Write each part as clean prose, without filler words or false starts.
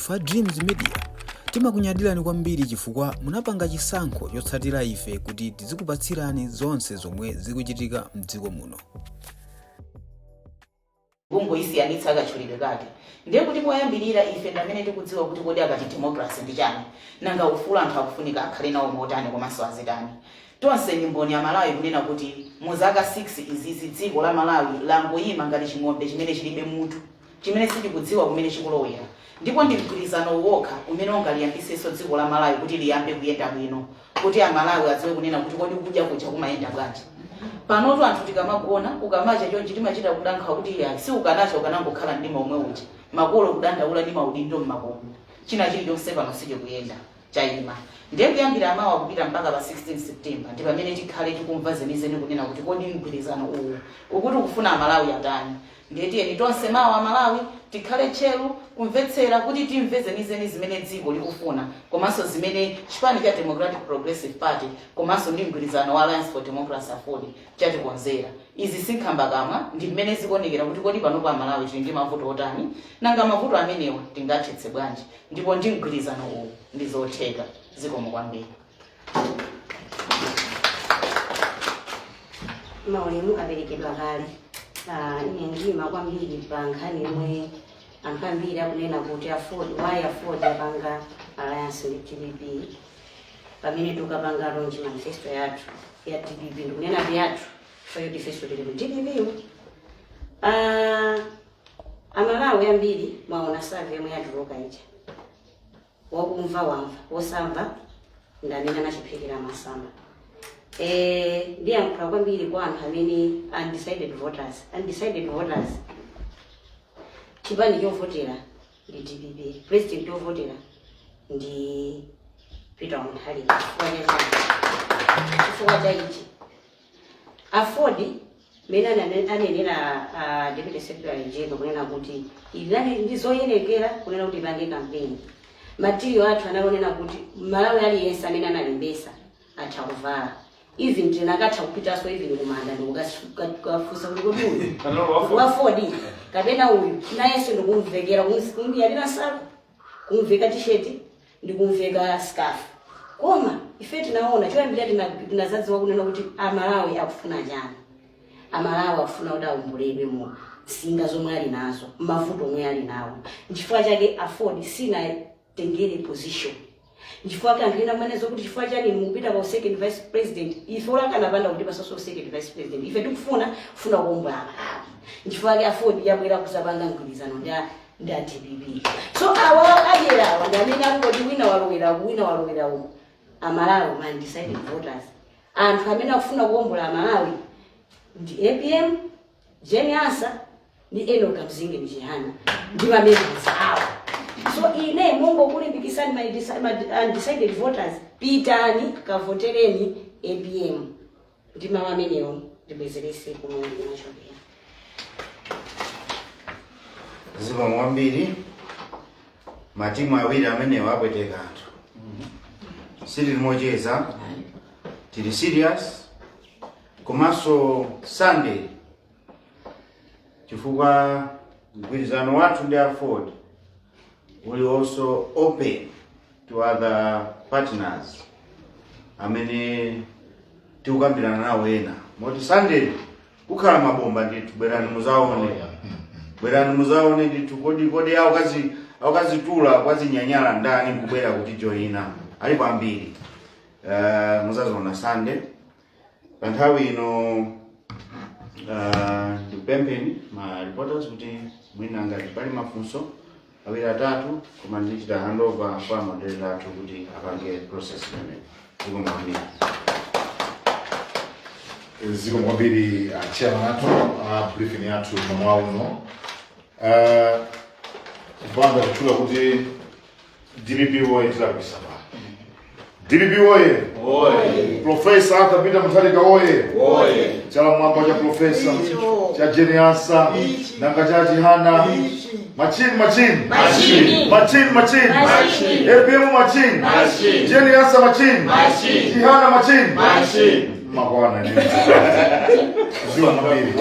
Fa Dreams Media timakunyadirani kwambiri chifukwa munapanga chisankho chotsatira ife kuti tizikupatsirani zonse zomwe zikuchitika mdziko muno. Bungo isiyanitsa kachulidwe kake ndiye kuti poyambirira ife pamene tikudziwa kuti kodi akati democracy ndi chani nanga ufulu anthu akufunika akhale nawo motani komanso azitani. Tonse mboni ya Malawi kunena kuti mu zaka 6 izizi dziko la Malawi langoyima ngati ching'ombe chimene chilibe mutu chimene sitikudziwa kumene chikulowera. Ndipo ndi mgwirizano wokha umene ungaliyambisenso dziko la Malawi kuti liyambe kuyenda bwino kuti aMalawi adziwe kunena kuti kodi kudya kucha kumayenda bwanji. Panotu anthu tikamagona ukamacha chonchi timachita kudankha kuti ya si ukanacha ukanangokhala ndima omwe uchi makolo kudandaula ndi maudindo mmakomo china chilichonse pano sije kuyenda chayima. Ndiye kuyambira amawa kupita mpaka pa 16 September ndi pamene tikhale tikumva zenizeni kunena kuti kodi mgwirizano uwu ukuti kufuna aMalawi atani. Ndiye tiyeni tonse mawa aMalawi tikhale tcheru kumvetsera kuti timve zenizeni zimene dziko likufuna komanso zimene chipani cha Democratic Progressive Party komanso ndi mgwirizano wa Alliance for Democracy Afford chatikonzera. Izi sinkhamba kamwa ndi mmene zikuonekera kuti kodi pano pa Malawi tili ndi mavuto otani nanga mavuto amenewa tingathetse bwanji ndipo ndi mgwirizano uwu ndi zotheka zikomo kwambiri. Maulemu aberekedwa kale ndima kwambiri pankhani yomwe anthu ambiri akunena kuti afford yapanga Alliance ndi TDP pamene tukapanga launch manifesto yathu ya TDP ndikunena yathu fayo manifesto tili mu TDP. aMalawi ambiri mwaona survey yomwe yatuluka ija wakumva wamva wosamva ndamene anachiphikira masamba. Ndiyankhula kwambiri kwa anthu amene undecided voters chipani chovotera ndi TDP, president chovotera ndi Peter Mutharika. Chifukwa cha ichi afford mene anenera Deputy Secretary General kunena kuti ilani ndizoyenekera kunena kuti ipange campaign material athu anaonena kuti Malawi aliyense amene analembesa atha kuvala even tinakatha kupitaso even kumanda ndikukafusa kuti kodi uyu wafodi kapena uyu nayenso ndikumvekera kumuyalira sala kumveka t-shirt ndikumveka scarf koma ife tinaona choyambira tinazadziwa kunena kuti aMalawi akufuna chani. aMalawi akufuna kuti aumbuledwe mu singa zomwe ali nazo mavuto omwe ali nawo nchifukwa chake afford sinatengere position nchifukwa kuti anthu ena manezo kuti chifukwa chani mupita kwa second vice president ife olakana panda kuti pasaso second vice president ife tikufuna kuomba aMalawi nchifukwa chake afford yabwera kuzapanga mgwirizano ndi TDP. So awa ajera wandamene akungoti wina walowera uko aMalawi ma undecided voters anthu amene akufuna kuombola aMalawi ndi APM Jeniasa ni Enoch Mzinge Mjihana ndi mamembers awo. So ine mungo kulimbikisani ma undecided voters pitani kavotereni APM ndi mama amenewo ndibezerese kumwe ndinachokera. Ziko mwambiri matimu awiri amene wapweteka anthu sili limocheza tili serious komanso Sunday chifukwa mgwirizano wathu ndi afford uli also open to other partners amene tikukambirana nawo ena moti Sunday kukhala mabomba ndithu bwerani muzaone ndithu kodi awakazitula kwazinyanyala ndani kubwera kuti joina alipo ambiri. Muzaziona Sunday panthawi ino ndipempeni ma reporters kuti mwina ngati pali mafunso awiri atatu koma ndichita handover kwa moderator athu kuti apange process imene. Ziko mwambiri. Ziko mwambiri chairman athu briefing yathu mwa uno. Banda kuchula kuti DPP woye tizabisaba. DPP woye. Professor Arthur Peter Mutharika woye. Chala mwamba cha professor cha Jeniasa nanga cha Jihana Machin. APM Machin. Jeniasa Machin. Jihana Machin. Makwana ni. Ziko mwambiri.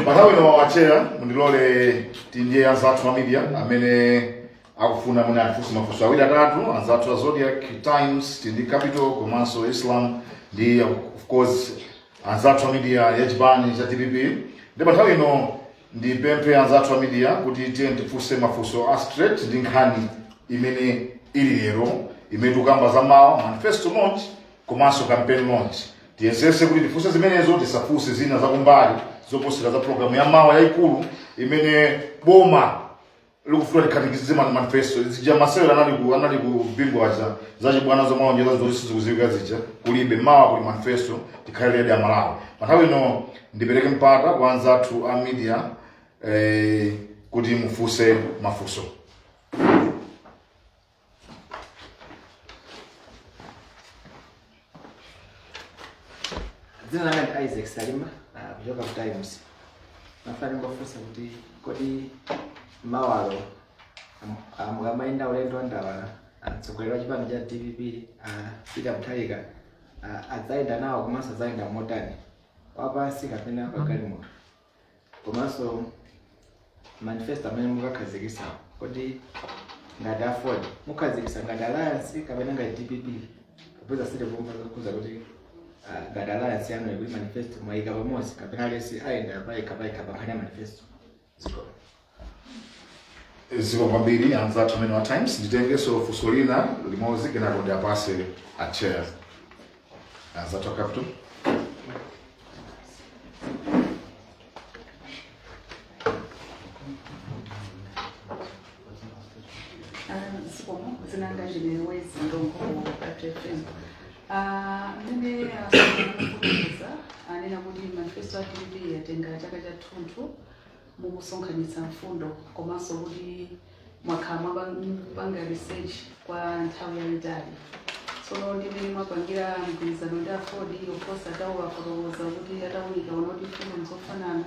Patawe na wawachea mundilole tinje ya zatu familia amene akufuna muna afunse mafunso awiri atatu anzathu a Zodiac Times ndi Capital komanso Islam ndi of course anzathu a media ya chipani cha TPP. Ndipo nthawi ino ndi pemphe anzathu a media kuti tiye tifunse mafunso a straight ndi nkhani imene ili lero imene tukamba za mawa manifesto launch komanso campaign launch. Tiyesese kuti tifunse zimenezo tisafunse zina zakumbali zoposera za programu ya mawa yaikulu imene boma likufuna likhatikizire manifesto zija masewera anali ku bingwa za chibwana zomaonjeza zonse zikuziwika zija kulibe mawa kuli manifesto tikhalire ya Malawi. Nthawi ino ndipereke mpata kwa anzathu a media kuti mufunse mafunso. Dzina langa Isaac Salima kutoka ku Times. Nafanya mbafunsa kuti kodi mawalo amaenda ulendo ndawala atsogoleri wa chipani cha TPP Peter Mutharika adzaenda nawo komanso adzaenda motani wapansi kapena pagalimoto komanso manifesto amene mukakhazikitsa kodi ngati afford mukhazikitsa ngati alliance kapena ngati TPP kupeza sile pomwe kuza kuti ngati alliance yanu kuti manifesto mwaika pamodzi kapena lesi aenda paika pakhanya manifesto ziko kwambiri anzathu amene wa Times nditengeso funso lina limodzi kenako ndi apase a chair anzathu a Capital. Zinanga ndinewezi ndongo FM. Mene kuuza anena kuti manifesto ya TPP yatenga chaka cha thunthu mukusonkhanitsa mfundo komanso kuti mwakhala panga research kwa nthawi yayitali. Tsono ndimene mwapangira mgwirizano ndi Afford oposa tawa fotokoza kuti atawunika kuti mfundo nzofanana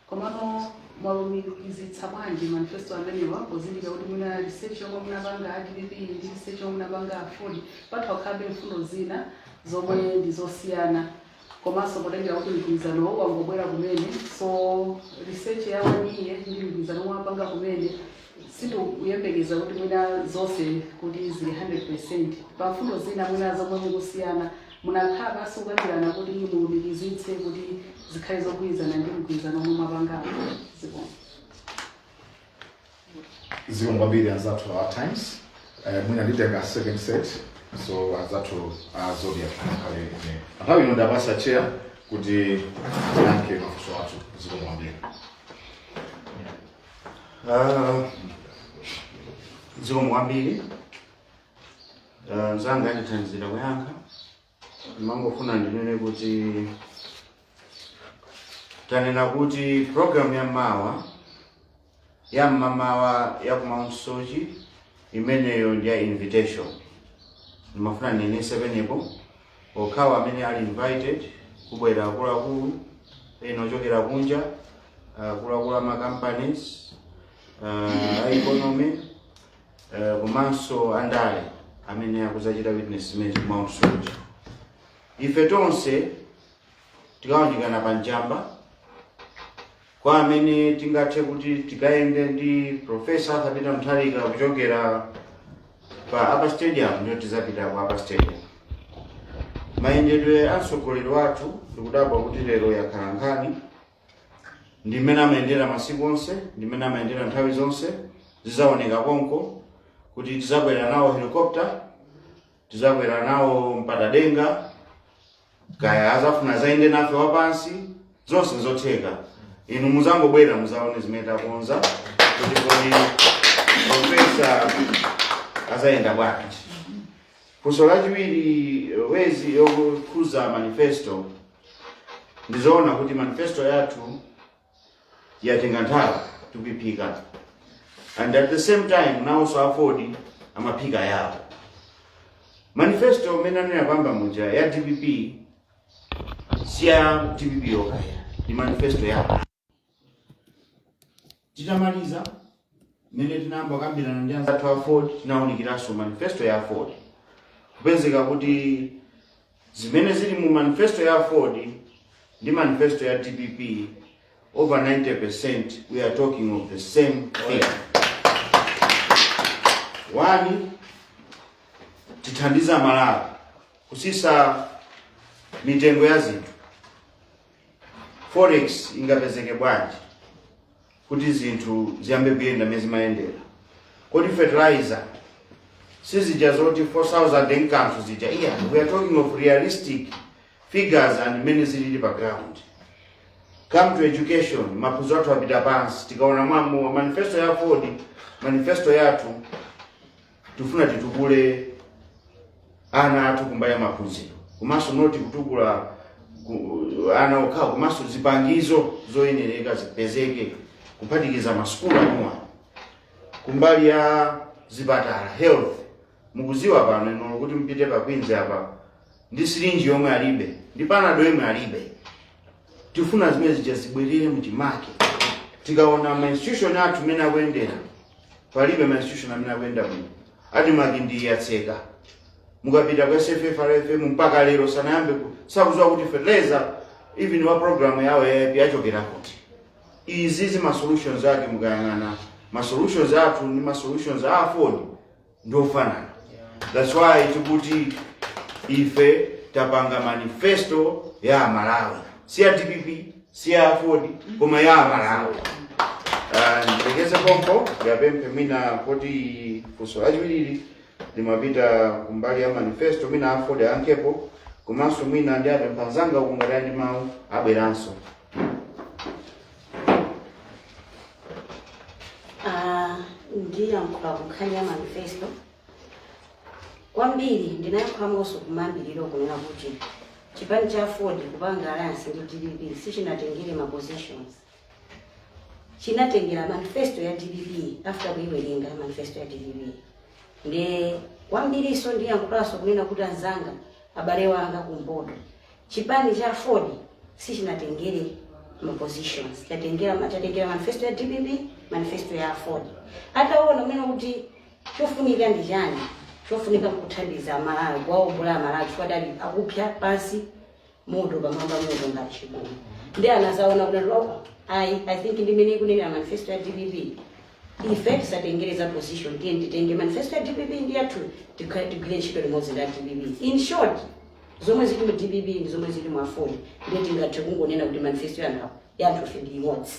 komano mwalumikizitsa bwanji manifesto amenewa pozindika kuti muna research yomwe munapanga a TPP ndi research yomwe munapanga Afford pathu akhabe mfundo zina zomwe ndizosiyana komanso potengera kuti mgwirizano wangobwera kumene so research ya waniye ndi mgwirizano mwapanga kumene sitiyembekeza kuti mwina zonse kuti zili 100% pa mfundo zina mwina zomwe mukusiyana munakhala asukambirana kuti mulumikizitse kuti zikhale zogwirizana ndi mgwirizano omwe mwapanga ziko kwambiri anzathu a Times mwina nditenga second set so anzathu a Zodiac kale ine nthawi ino ndapasa chair kuti yanke mafunso athu ziko kwambiri. Ziko kwambiri nzanga ndithandizira kuyankha mangofuna ndinene kuti tanena kuti program ya mawa ya mamawa ya Mount Sochi imeneyo ndi ya invitation ndimafuna ndinese penepo okhawa amene ali invited kubwera akuluakulu ena ochokera kunja akuluakulu ama companies economy komanso andale amene akuzachita witness zimene ku Mount Sochi. Ife tonse tikawunjikana panjamba kwa amene tingathe kuti tikaende ndi Professor Peter Mutharika kuchokera pa Upper Stadium ndio tizapita kwa Upper Stadium. Mayendedwe atsogoleri wathu ndikudabwa kuti lero yakhala nkhani ndimene amayendera masiku onse ndimene amayendera nthawi zonse zizaoneka konko kuti tizabwera nawo helicopter tizabwera nawo mpatadenga kaya azafuna zaende nafe wapansi zonse zotheka inu muzangobwera muzaone zimene takonza kuti kodi Professor azayenda bwanji. Funso lachiwiri wezi yokhuza manifesto ndizoona kuti manifesto yathu yatenga nthawi tukuphika and at the same time now so Afford amaphika yawo. Manifesto mena nena pamba muja ya TPP siya TPP yokaya ni manifesto yawo. Titamaliza mene tinamba kambirana ndi anzathu a Afford tinawunikiraso manifesto ya Afford kupezeka kuti zimene zili mu manifesto ya Afford ndi manifesto ya TPP over 90% we are talking of the same thing. Wani tithandiza Malawi kusisa mitengo ya zinthu. Forex ingapezeke bwanji kuti zinthu ziyambe kuyenda mezi mayendera. Kodi fertilizer sizija zoti 4,000 enkanso zija. Yeah, we are talking of realistic figures and many zilili background. Come to education, maphunziro athu apita pansi. Tikaona mwambo wa manifesto ya Ford, manifesto yathu tufuna titukule ana athu kumbaya maphunziro. Komanso noti kutukula ana okhawo, komanso zipangizo zoyenereka zipezeke kuphatikiza masukulu amwe. Kumbali ya zipatala, health, mukuziwa pano ino kuti mpite pa Queens apa ndi sirinji yomwe alibe, ndi panado yomwe alibe. Tifuna zimene zibwerere mu chimake. Tikaona ma institution athu mena akuyendera, palibe ma institution amene akuyenda bwino. Ati Makindi yatseka. Mukapita kwa SFFRFM mpaka lero sanayambe sakuziwa kuti fertilizer even wa program yawo yachokera kuti. Izi ma solutions ake mukayang'ana. Ma solutions athu ni ma solutions a Ford ndofanana. That's why tikuti ife tapanga manifesto ya Malawi. Si ya DPP, si ya Ford, koma ya Malawi. Ndekeze pompo, ya bempe mina kodi fuso ajiwili limapita kumbali ya manifesto mina Ford ankepo, komanso mina ndi apempanzanga kungalani mau aberanso. Ndiya mkukhanya manifesto. Kwambiri ndinayakhamonso kumambiliro kunena kuti chipani cha Ford kupanga alliance ndi DPP sichinatengere ma positions. Chinatengera manifesto ya DPP after kuiwerenga manifesto ya DPP. Nde kwambiriso ndiyankhulaso kunena kuti anzanga abale wanga kumpoto. Chipani cha Ford sichinatengere ma positions. Chatengera manifesto ya DPP, manifesto ya Ford. Ataona mena kuti chofunika ndi chani? Chofunika kuthandiza Malawi kwaombula Malawi chwadali akupya pasi moto pamamba moto ngati chigulu. Ndi anazaona kuti I think ndimene kunena manifesto ya DPP. Ife tisatengereza position titenge manifesto ya DPP ndi yathu tigwire ntchito limodzi ndi DPP. In short, zomwe zili mu DPP ndi zomwe zili mu Ford. Ndi tingathe kungonena kuti manifesto yathu ndi imodzi.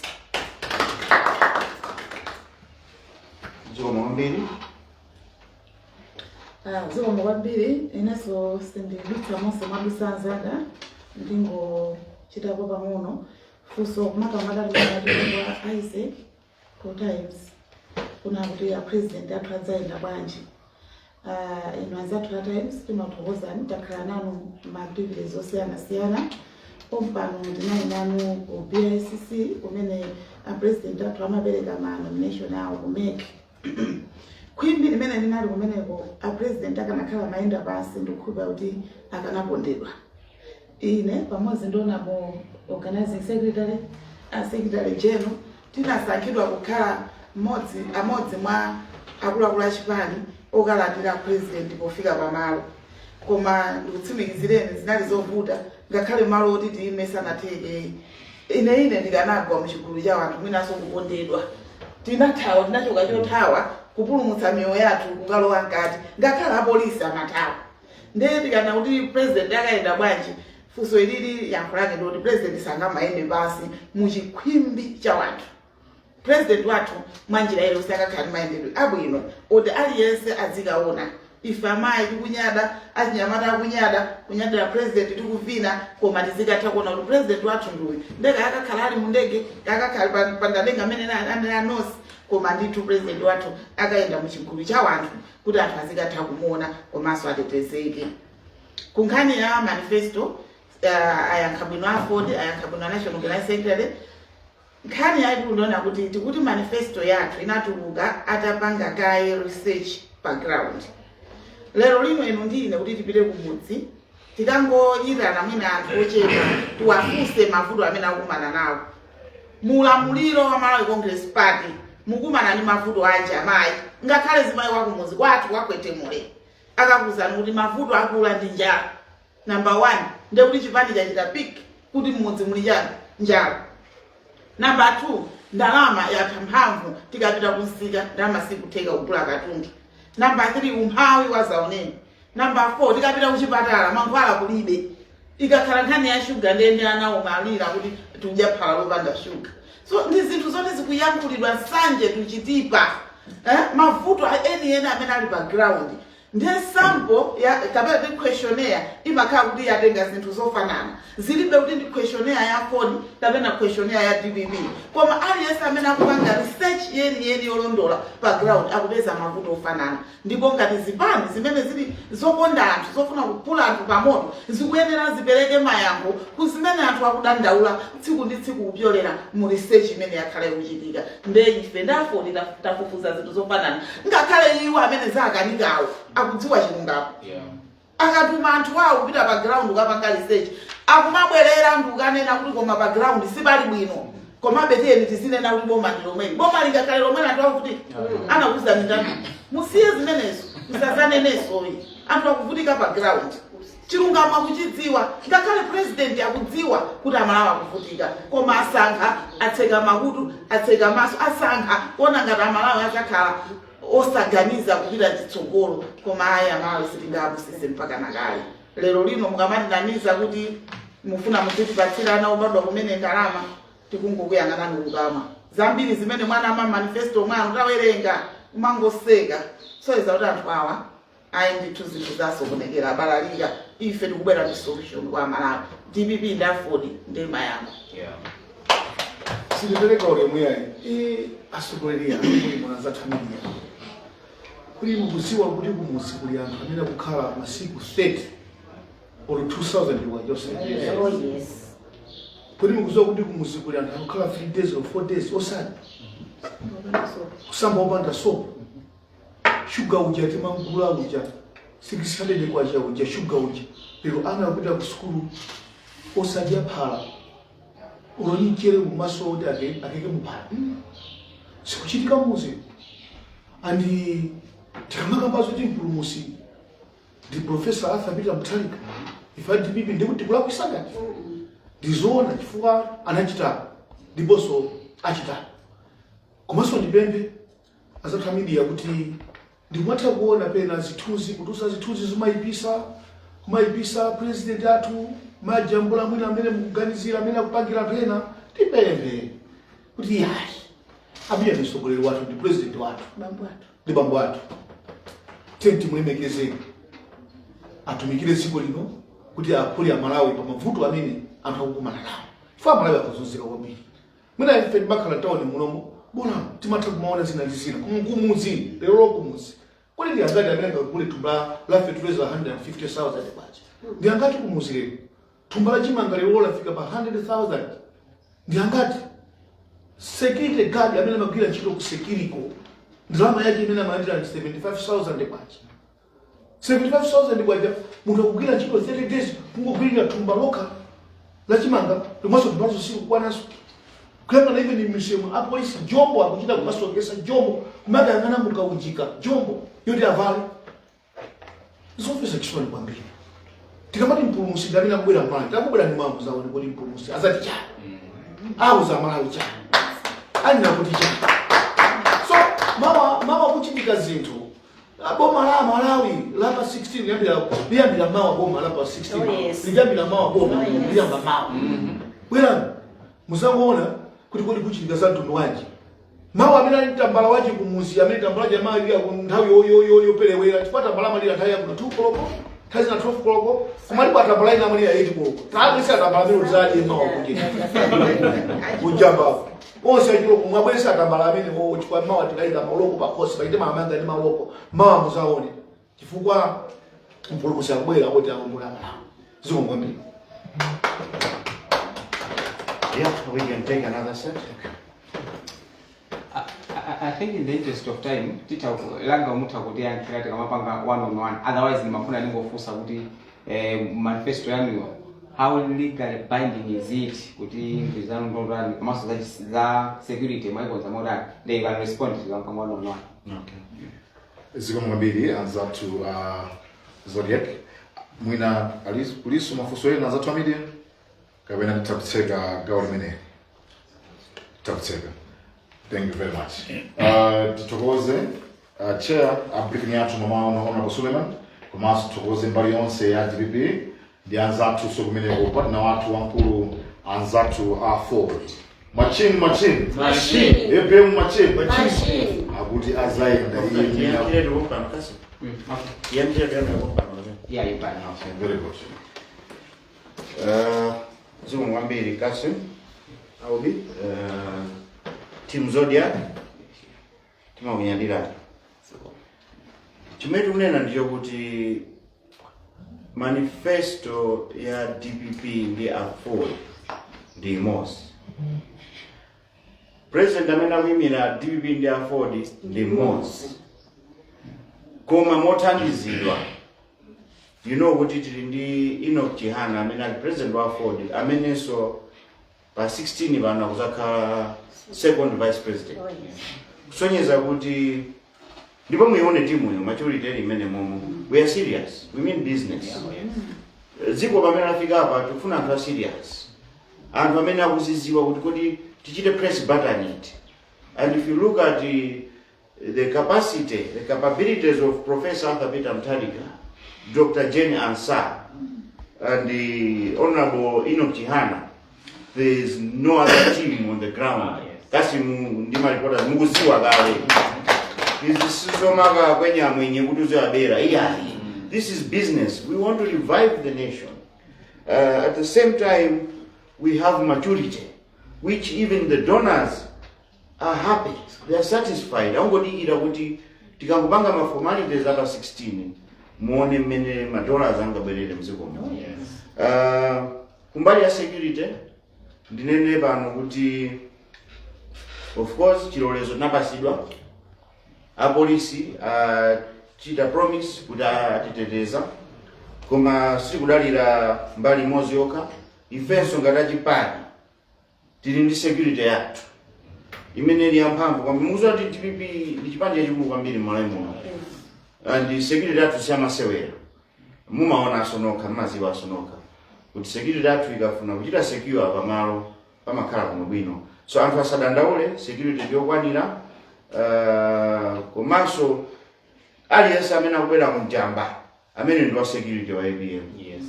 Zikomo kwambiri. Zikomo kwambiri inaso sindibitsa monse mwabisanzanga ndingo chitako pang'ono fuso kumaka madali kwa Isaac for times kuna kuti ya president athu adzaenda bwanji. Ino anzathu ya times timathokoza nitakhala nanu ma-activities osiyana-siyana. Pompano ndinayi nanu ku BICC kumene president athu amapereka ma nomination awo kumeke. Kwimbi limene linali kumeneko president akanakhala mayenda pansi ndikhupa kuti akanapondedwa. Ine pamodzi ndona mu organizing secretary general tinasankhidwa kukhala amodzi mwa akuluakulu achipani okalandira president pofika pamalo. Koma ndikutsimikizireni zinali zovuta ngakhale malo oti tiyime sanatheke. Ine ndikanagwa muchigulu cha wanthu mwinaso kupondedwa. Tinathawa tinachoka chothawa kupulumutsa miyoyo yathu kukalowa nkati ngakhale apolisi amathawa. Ndiye tikana kuti president akayenda bwanji fuso ilili yankhulake ndoti president sangamayende pansi muchikhwimbi cha wanthu. President wathu mwanjira ile usakakhala mayendedwe abwino oti aliyense azikaona. Ife amayi tikunyada, achinyamata kunyadira president tikuvina koma tizikatha kuona kuti president wathu ndiwe. Ndeka akakhala ali mu ndege, akakhala pandalenga amene anosi koma ndithu president wathu akayenda muchigulu cha wanthu kuti anthu azikatha kumuona komanso atetezeke. Kunkhani ya manifesto ayankha bwino a Ford, ayankha bwino National Organizing Secretary. Nkhani yaiti unaona kuti tikuti manifesto yathu inatuluka atapanga kaye research background. Lero lino ino ndine kuti tipite kumudzi tikangoyitana mwina anthu ochepa tiwafuse mavuto amene akumana nawo. Mulamuliro wa Malawi Congress Party mukumana ndi mavuto anje amayi ngakhale zimayi wakumudzi kwathu kwakwetemule akakuzana kuti mavuto akula ndi njala. Number 1 ndiye kuti chipani chachita pick kuti mmudzi muli chani njala. Number 2 ndalama yatha mphamvu tikapita kunsika ndalama sikutheka kugula katundu. Number 3 umphawi wazaoneni. Number 4 tikapita kuchipatala mankhwala kulibe. Ikakhala nkhani ya sugar ndende anawo malira kuti tujaphala lopanda sugar. So ndi zinthu zoti zikuyankhulidwa sanje tuchitipa. Mavuto eni amene ali background. Ndiye sample ya kapena ndi questionnaire imakhala kuti yatenga zinthu zofanana. Zilibe kuti ndi questionnaire ya phone kapena questionnaire ya DBB. Koma aliyense amene akupanga research yeni yolondola background akupeza mavuto ofanana. Ndipo ngati zipani zimene zili zokonda anthu zofuna kupula anthu pamoto zikuyenera zipereke mayankho kuzimene anthu akudandaula tsiku ndi tsiku kupyolera mu research imene yakhale kuchitika. Ndiye ife ndafoti tafufuza zinthu zofanana. Ngakhale iwo amene zakanikawo akudziwa chilungapo. Akatuma anthu awo kupita background ukapanga research akumabwerera anthu ukanena kuti koma background sipali bwino koma beteni tizinena kuti boma ndi lomwe boma lingakhale lomwe anthu akuti anakuza ndani musiye zimenezo musazanenenso anthu akuvutika background chilungamo akuchidziwa ngakhale president akudziwa kuti amalawa akuvutika koma asankha atseka makutu atseka maso asankha kuona ngati amalawa azakhala osaganiza kupita chitsogolo koma aya amalawa sitingabusise mpaka nakale. Lero lino mukamananiza kuti mufuna muzitipatsirana obadwa kumene ndalama tikungokuyang'anani ukama. Zambiri zimene mwana ama manifesto mwana utawerenga umangoseka. So iza kuti anthu awa ayi ndithu zinthu zasokonekera abalalika ife tikubwera ndi solution kwa Malawi. DBP ndafodi ndi mayankho. Silipereka ulemu yayi asogoleri amene mwanazathamira. Kuli mukuziwa kuti kumuzi kuli anthu amene kukhala masiku 30 or 2000 wa Jose. Oh yes. Kuli mukuziwa kuti kumuzi kuli anthu akukhala 3 days or 4 days osati. Kusamba opanda sopo. Sugar uja timangula uja. 600 kwa uja sugar uja. Lero ana akupita ku skulu osadya phala. Uronikere mumaso oti akeke muphala. Sikuchitika muzi. Andi tikamakamba zoti mpulumusi ndi Professor Arthur Peter Mutharika ifa DBP ndikuti kula kusangati ndizoona chifukwa anachita ndiponso achita komanso ndipembe azatha media kuti ndimatha kuona pena zithunzi kutusa zithunzi kumayipisa president athu majambula mwina amene mukuganizira amene akupangira pena ndipembe kuti yayi abiya msogoleri wathu ndi president wathu ndi bambo athu tenti mulemekezeni atumikire dziko lino kuti akule Malawi pa mavuto amene anthu akukumana nawo fa Malawi akuzunzika kwambiri mwina ife mbakhala town munomo bona timatha kumaona zina ndizina kumuzi lero kumuzi kodi ndi angati amene ngakule tumba la fertilizer 150,000 bachi ndi angati kumuzi lero tumba la chimanga lero lafika pa 100,000 ndi angati security guard amene magwira ntchito ku security ndalama yake imene amalandira 75,000 bachi 75,000 kwaja munthu akugwira ntchito 30 days kungogwirira thumba lokha la chimanga lomwenso tumbazo siku kwanaso kuyanga na even misemo apolisi jombo akuchita kumasokesa jombo kumakayang'ana mukaunjika jombo yoti avale zofesa chisoni kwambiri tikamati mpulumusi ndamene akubwera Malawi takubwera ndi mambo zawo ndikoti mpulumusi azati chani auza Malawi chani aninakuti chani so mama kuchitika zinthu boma la Malawi lapa 16 liyambira mawa boma lapa 16 liyambira mawa boma liyamba mawa bwera muzangoona kuti kodi kuchitika za mtundu wanji mawa amene ali tambala waji kumuzi amene tambala jamaa ili nthawi yoperewera chipata tambala malira nthawi yakuno 2 koloko nthawi na 12 koloko kumali kwa tambala ina amene ya 8 koloko taabisa tambala amene uzaje mawa kuchitika kujamba onse achilo kumwabwesa tambala amene chikwa mawa tikaika maloko pakhosi paite mamanga ndi maloko mawa muzaone chifukwa mpulumusi akubwera kuti akumula Malawi zikongwambiri. Yeah, we can take another set. I think in the interest of time, tita langa umuta kuti yankira tika mapanga one on one. Otherwise, ni mafuna ningofusa kuti manifesto yanu how legal binding is it? Kuti nkizano ndorani maso za security mwaiko za modern. They can respond to one on one. Okay. Zikongwambiri anzatu Zodiac. Mwina alisu mafuso yenu anzatu media. Kabena nitakutseka government nitakutseka. Thank you very much. Tutokoze chair abriefing yathu mama Honorable Suleiman komanso tithokoze mbali yonse ya DPP ndi anzathu sokumeneko pati na watu wankulu anzathu a forward machine EPM machine akuti azaenda very good zimu mwambiri Kasim Aubi team Zodiac tima kunyandira chimetu unena ndicho kuti manifesto ya DPP ndi afford ndi mosi President amene akuyimira DPP ndi afford ndi mosi koma mothandizidwa you know kuti tili ndi Enoch Chihana amene ali president wa afford amenenso pa 16 pano kuzakhala second vice president kusonyeza kuti ndipo muione timu yo maturity imene momo we are serious, we mean business. Ziko pamene afika apa tikufuna anthu serious, anthu amene akuziziwa kuti kodi tichite press button it. And if you look at the capacity, the capabilities of Professor Arthur Peter Mutharika, Dr. Jane Ansah, and the Honorable Enoch Chihana, there is no other team on the ground. Kasi ndima reporters mukuziwa kale. This is business. We want to revive the nation. At the same time, we have maturity, which even the donors are happy. They are satisfied. Tikangubanga ma formalities after 16. Muone mene madollars anga belele mziko. Kumbali ya security, ndinene pano kuti of course chilolezo napasidwa. Apolisi chita promise kuti atiteteza koma sikudalira mbali mozi yoka ifenso ngati chipani tili ndi security yathu imene ili yamphamvu kwa muzo ati DPP ndi chipani chachikulu kwambiri m'malawi muno and security yathu siyamasewera mumaona asonoka maziwa asonoka kuti security yathu ikafuna kuchita secure pamalo pamakhala kuno bwino so anthu asadandaule security yokwanira komanso aliyense amene akubwera kumjamba amene ndi wa security wa ABM. Yes.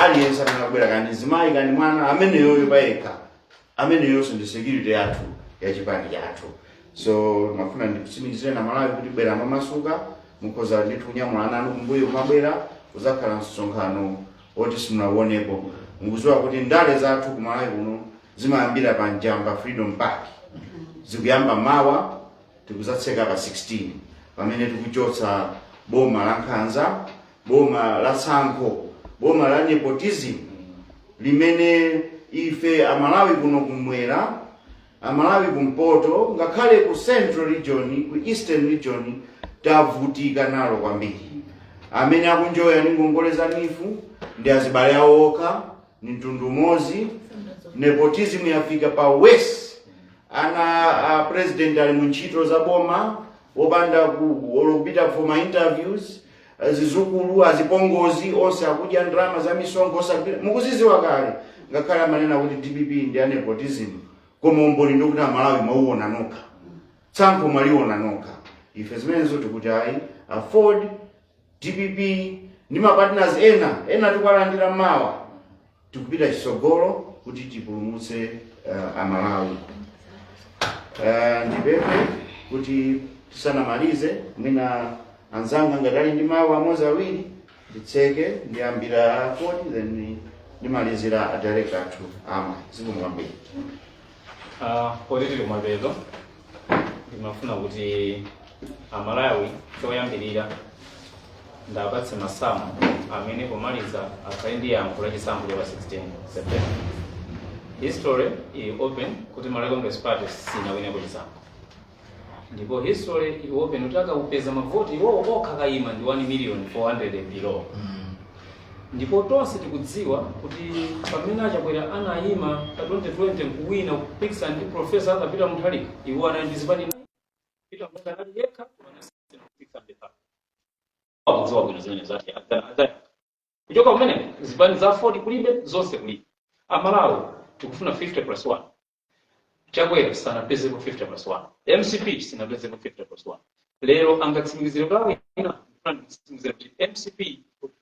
Aliyense amene akubwera kandi zimayi kandi mwana amene yoyo bayeka amene yonse ndi security yathu ya chipani chathu. So mafuna ndikusimikizire na Malawi kuti bwera mamasuka mukhoza ndithu kunyamula nanu kumbuyo kumabwera kuzakhala msonkhano oti simunaonepo mukuziwa kuti ndale zathu ku Malawi kuno zimayambira pa Njamba Freedom Park. Zikuyamba mawa tikuzatseka pa 16 pamene tikuchotsa boma la Nkhanza, boma la Sankho, boma la nepotism limene ife amalawi kuno kumwera, amalawi kumpoto, ngakhale ku Central region, ku Eastern region tavutika nalo kwambiri. Amene akunjoya ni ngongoleza nifu ndi azibale awo okha ni mtundu umodzi. Nepotism yafika pa West. Ana president ali munchito za boma wopanda kupita for my interviews zizukulu azipongozi onse akudya ndrama za misongo osapita mukuziziwa kale ngakhale manena kuti DPP ndi nepotism koma umboni ndokuti Malawi mauona nokha Sankho maliona nokha ife zimenezo tikuti ayi afford DPP ndi ma partners ena tikulandira mawa tikupita chisogolo kuti tipulumutse Malawi. Ndipepe kuti tisanamalize mwina anzanga ngatali ndi mawu amodzi awiri nditseke ndiyambira 40 then ndimalizira adirect athu ama zikumwambiri. Potiti kumapeto ndimafuna kuti Amalawi choyambirira ndapatse masamu amene pomaliza akhale ndi yankho la chisankho cha 16 September. History is open kuti Malawi Congress Party sinawine chisankho. Ndipo history is open utaka upeza mavoti iwo okakayima ndi 1,400,000 and below. Ndipo tonse tikudziwa kuti pamene achabwera anayima pa 2020 kuwina kupikisa ndi Professor Arthur Peter Mutharika iwo anandizipani Peter Mutharika yekha kupikisa ndipo. Akudziwa bwino zimene zake kuchoka kumene zipani za 40 kulibe zonse kulibe. Amalawi tikufuna 50+1. chakwera sanapezeko 50+1, MCP sinapezeko 50+1. Lero angatsimikizire kwa ina angatsimikizire kuti MCP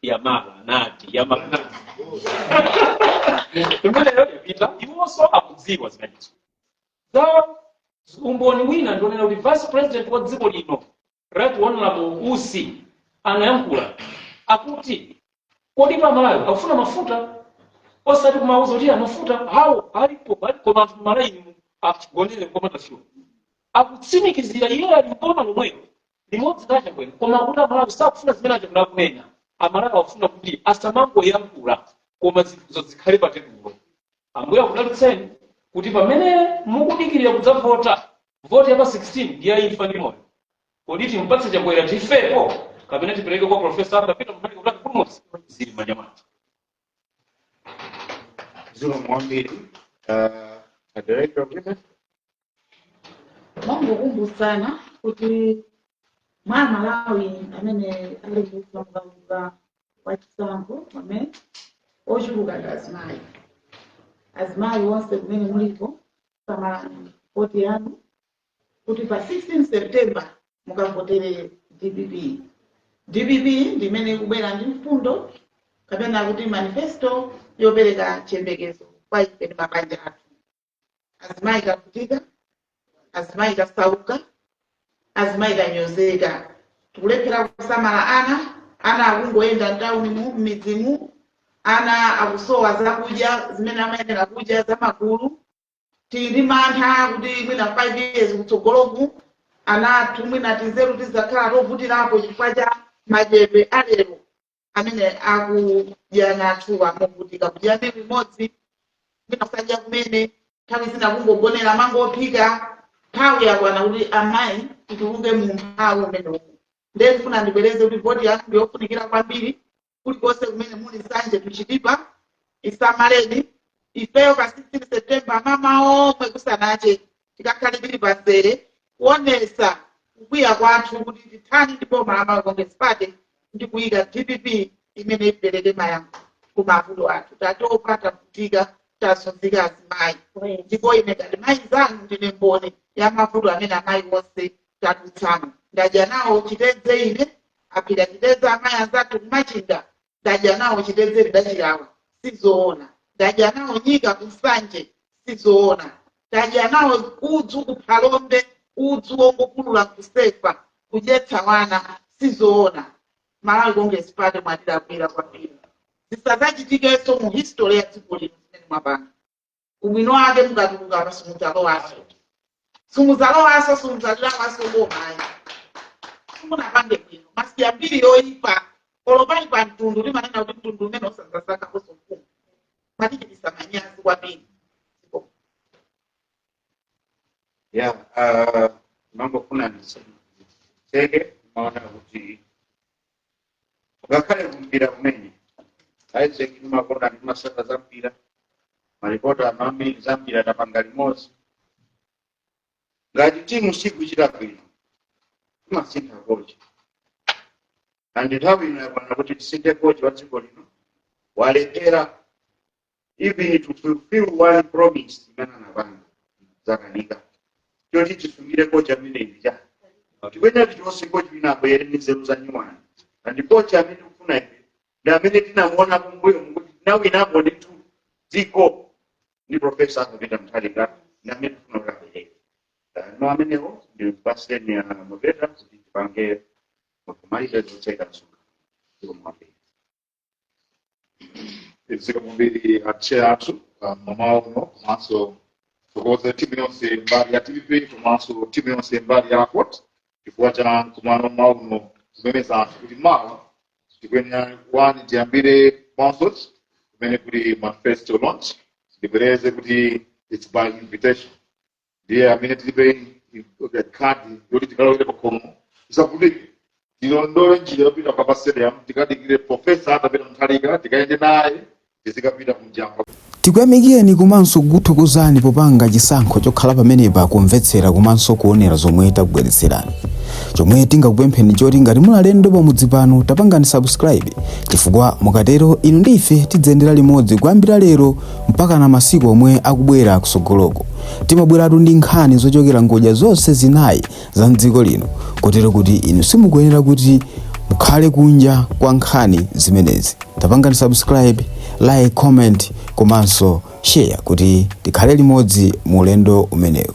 yamala anati yamala tumene lero yapita iwonso akudziwa zimenezo za umboni wina ndionena kuti vice president wa dziko lino Right Honorable Usi anayankhula akuti kodi pamalayo akufuna mafuta osati kumauza kuti amafuta hawo alipo koma malaini akugonere koma tafyo akutsimikizira iye ali mboma lomwelo limodzi nacho kwene koma kuti amalayo sakufuna zimene achakula kunena amalayo akufuna kuti asamangoyankhula koma zinthuzo zikhale patebulo. Ambuye akudalitseni kuti pamene mukudikirira kudzavota voti yapa 16 ndiye imfa ndi moyo kodi timpatse chakwera tifepo kapena tipereke kwa Profesa Peter Mutharika kuti akupulumutse zili manyamata. Zulu Mwambiri, a director of women. Mambo kumbusana kuti mwa Malawi amene ali kufunga wa chisango amene ochuluka azimayi. Azimayi wonse kumene mulipo kama voti yanu kuti pa 16 September mukavotere DPP. DPP ndimene kubwera ndi mfundo kapena kuti manifesto yopereka chiyembekezo kwa ife ndi mabanja athu. Azimayi kavutika, azimayi kasauka, azimayi kanyozeka. Tikulephera kusamala ana akungoyenda ntawuni mu midzimu, ana akusowa zakudya zimene amayenera kudya zamagulu. Tili mantha kuti mwina 5 years kutsogoloku ana athu mwina tizeru tizakhala tovutirapo chifukwa cha madyedwe alero amene akudya nathuwa movutika kudya ndi limodzi mwina kusadya kumene nthawi zina kungogonera mangophika nthawi yakwana kuti amayi tituluke mu mphawi umenewu. Ndiye ndifuna ndibwereze kuti voti yanu ndiyofunikira kwambiri kulikonse kumene muli nsanje tuchitipa isamaleni ifeyo pa 16 September mama omwe kusanache tikakhale tili pasere kuonesa kukwiya kwathu kuti tithani ndipo Malawi Congress Party ndi kuyika DPP imene ipereke mayankho ku mavuto athu tatopa tavutika tasonzika azimayi ndipo ine ngati mayi zanu ndine mboni ya mavuto amene amayi onse tadutsamo. Ndadya nawo chitedze ine apita chitedze amayi anzathu kumachinga ndadya nawo chitedze lidachilawa sizoona. Ndadya nawo nyika kusanje sizoona. Ndadya nawo udzu kuphalombe udzu wongopulula kusefa kudyetsa wana sizoona. Malawi Congress Party mwatilakwira kwambiri. Zisadzachitikenso mu history ya dziko lino zimene mwapanga. Ubwino wake mukatuluka pa simudzalowaso. Simudzalowaso simudzalilawaso ngomayi. Simunapange bwino. Masiku ambiri yoyipa olopali pa mtundu limanena kuti mtundu umene osadzasaka koso mfumu. Matichitisa manyazi kwambiri. Mambo kuna nisege maana kuti ngakhale kumpira kumene Isaac nimakona ndi masaka za mpira maripota amami za mpira tapanga limodzi ngati timu sikuchita bwino masintha kocha and nthawi ino yakwana kuti tisinthe kocha wa dziko lino walekera even to fulfill one promise imene anapanga zakanika choti tisungire kocha amene ija tikwenya tichonse kocha wina abwere ndi nzeru za nyuwani and kocha amene ufuna ife ndi amene tinamuona kumbuyo kuti nawe inapo ndi tu dziko ndi Profesa Peter Mutharika ndi amene tifuna kuti abwere no amenewo ndi paseni ya modera kuti tipange makumaliza zotseka msunga dziko mwapiri Zika Mwambiri ache athu mama uno komanso tokoze timu yonse mbali ya TVP komanso timu yonse mbali ya court chifukwa cha kumano mauno kumemeza anthu kuti mawa tikwenya wani tiyambire consult kumene kuti manifesto launch ndibwereze kuti it's by invitation ndiye amene tilibe kadi yoti tikalowere pakhomo isavulike tilondole njira yopita kwa pasere tikadikire Profesa Peter Mutharika tikaende naye tizikapita kumjamba. tikuyamikeni komanso kukuthokozani popanga chisankho chokhala pamenepa kumvetsera komanso kuonera zomwe takubweretserani. Chomwe tingakupempheni choti ngati muli alendo pamudzi pano tapangani subscribe, chifukwa mukatero inu ndi ife tidzayendera limodzi kuyambira lero mpaka na masiku omwe akubwera kusogoloko. Timabweratu ndi nkhani zochokera ngodya zonse zinayi za mdziko lino, kotero kuti inu simukuyenera kuti mukhale kunja kwa nkhani zimenezi. Tapangani subscribe, like, comment komanso share kuti tikhale limodzi mu ulendo umenewu.